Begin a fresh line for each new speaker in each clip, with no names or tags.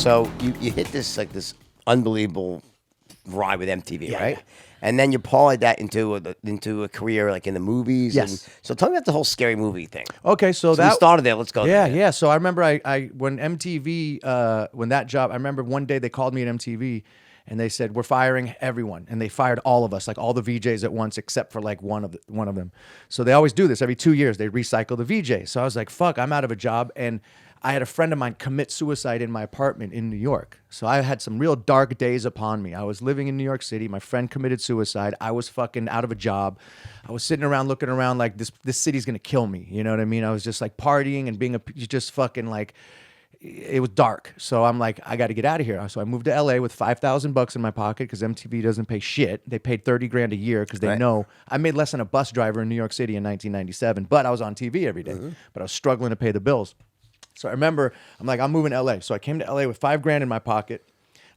So you hit this like this unbelievable ride with MTV,
Yeah,
right?
yeah.
And then you parlayed that into a career like in the movies.
Yes.
And, so tell me about the whole scary movie thing.
Okay, so
We
that
started there. Let's go.
Yeah,
there.
yeah. So I remember I when MTV when that job, I remember one day they called me at MTV and they said we're firing everyone, and they fired all of us, like all the VJs at once except for like one of them. So they always do this every 2 years. They recycle the VJ. So I was like, fuck, I'm out of a job. And I had a friend of mine commit suicide in my apartment in New York. So I had some real dark days upon me. I was living in New York City. My friend committed suicide. I was fucking out of a job. I was sitting around looking around like this city's gonna kill me. You know what I mean? I was just like partying and being just fucking like, it was dark. So I'm like, I got to get out of here. So I moved to LA with $5,000 in my pocket because MTV doesn't pay shit. They paid $30,000 a year because they know I made less than a bus driver in New York City in 1997, but I was on TV every day. But I was struggling to pay the bills. So I remember, I'm like, I'm moving to LA. So I came to LA with $5,000 in my pocket.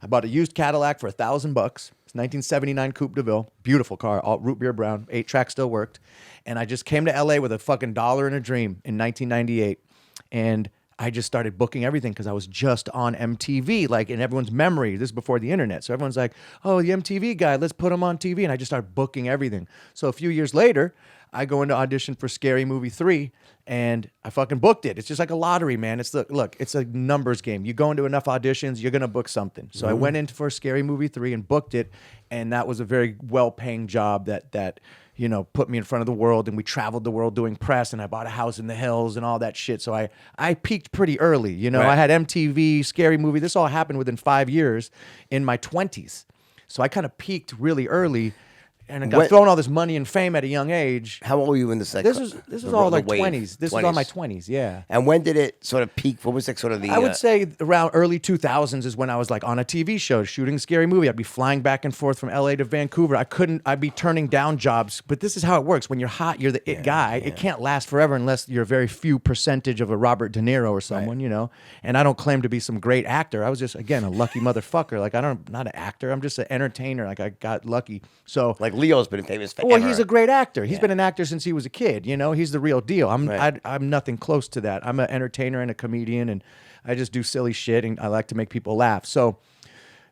I bought a used Cadillac for $1,000. It's 1979 Coupe de Ville, beautiful car, all root beer brown, 8-track still worked. And I just came to LA with a fucking dollar and a dream in 1998. And I just started booking everything because I was just on MTV, like in everyone's memory. This is before the internet. So everyone's like, oh, the MTV guy, let's put him on TV. And I just started booking everything. So a few years later, I go into audition for Scary Movie 3 and I fucking booked it. It's just like a lottery, man. Look, it's a numbers game. You go into enough auditions, you're going to book something. So I went in for Scary Movie 3 and booked it. And that was a very well-paying job that you know, put me in front of the world, and we traveled the world doing press, and I bought a house in the hills and all that shit. So I peaked pretty early. You know, I had MTV, Scary Movie. This all happened within 5 years in my 20s. So I kind of peaked really early. And I got thrown all this money and fame at a young age.
How old were you in this? Like,
this was all like 20s. This was all my
20s.
20s, yeah.
And when did it sort of peak? What was like sort of the?
I would say around early 2000s is when I was like on a TV show shooting a Scary Movie. I'd be flying back and forth from LA to Vancouver. I'd be turning down jobs. But this is how it works. When you're hot, you're the it guy. Yeah. It can't last forever unless you're a very few percentage of a Robert De Niro or someone, you know. And I don't claim to be some great actor. I was just, again, a lucky motherfucker. Like, I'm not an actor. I'm just an entertainer. Like, I got lucky. So,
like Leo's been famous forever.
Well, he's a great actor. He's been an actor since he was a kid. You know, he's the real deal. I'm nothing close to that. I'm an entertainer and a comedian, and I just do silly shit, and I like to make people laugh. So,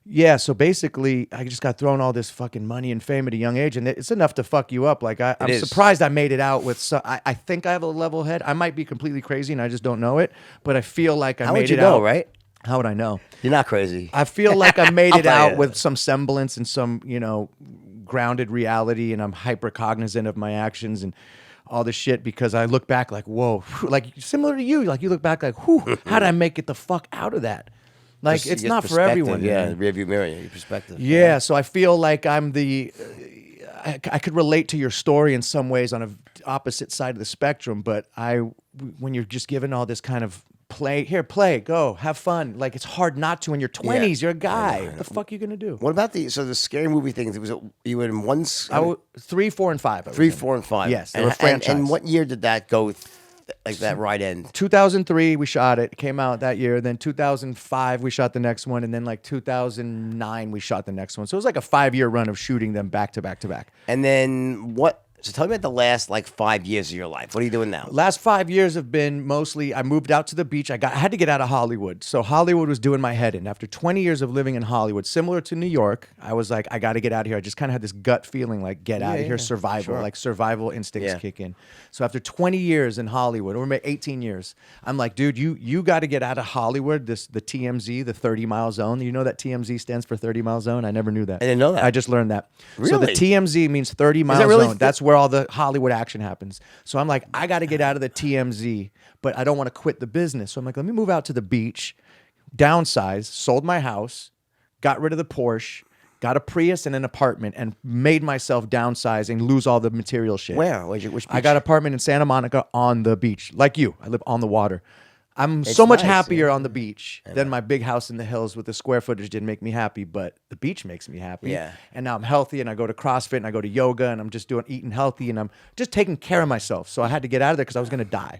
yeah. So basically, I just got thrown all this fucking money and fame at a young age, and it's enough to fuck you up. Like I'm surprised I made it out with. I think I have a level head. I might be completely crazy, and I just don't know it. But I feel like I made it out.
How would you know, right?
How would I know?
You're not crazy.
I feel like I made it out with some semblance and some, you know, grounded reality, and I'm hyper cognizant of my actions and all this shit because I look back like, whoa, like similar to you, like you look back like, whew, how did I make it the fuck out of that? Like, it's not for everyone.
Yeah, rearview mirror, your perspective.
Yeah, so I feel like I'm I could relate to your story in some ways on an opposite side of the spectrum, but when you're just given all this kind of play, go, have fun. Like, it's hard not to in your 20s. You're a guy. What the fuck are you going to do?
What about the Scary Movie things? You were in one...
3, 4, and 5.
3, 4, and 5.
Yes, they were franchise.
And what year did that go, like that ride end?
2003, we shot it. It came out that year. Then 2005, we shot the next one. And then like 2009, we shot the next one. So it was like a 5-year run of shooting them back to back to back.
And then what... So tell me about the last like 5 years of your life. What are you doing now?
Last 5 years have been mostly, I moved out to the beach. I had to get out of Hollywood. So Hollywood was doing my head in. After 20 years of living in Hollywood, similar to New York, I was like, I got to get out of here. I just kind of had this gut feeling like, get out of here, survival. Like survival instincts kick in. So after 20 years in Hollywood, or maybe 18 years, I'm like, dude, you got to get out of Hollywood, the TMZ, the 30-mile zone. You know that TMZ stands for 30-mile zone? I never knew that.
I didn't know that.
I just learned that.
Really?
So the TMZ means 30-mile zone. That's where all the Hollywood action happens. So I'm like, I got to get out of the TMZ, but I don't want to quit the business. So I'm like, let me move out to the beach, downsize, sold my house, got rid of the Porsche, got a Prius and an apartment, and made myself downsize and lose all the material shit.
Where? Which beach?
I got an apartment in Santa Monica on the beach, like you. I live on the water. I'm so much happier on the beach than my big house in the hills with the square footage didn't make me happy, but the beach makes me happy.
Yeah.
And now I'm healthy, and I go to CrossFit, and I go to yoga, and I'm just eating healthy, and I'm just taking care of myself. So I had to get out of there because I was going to die.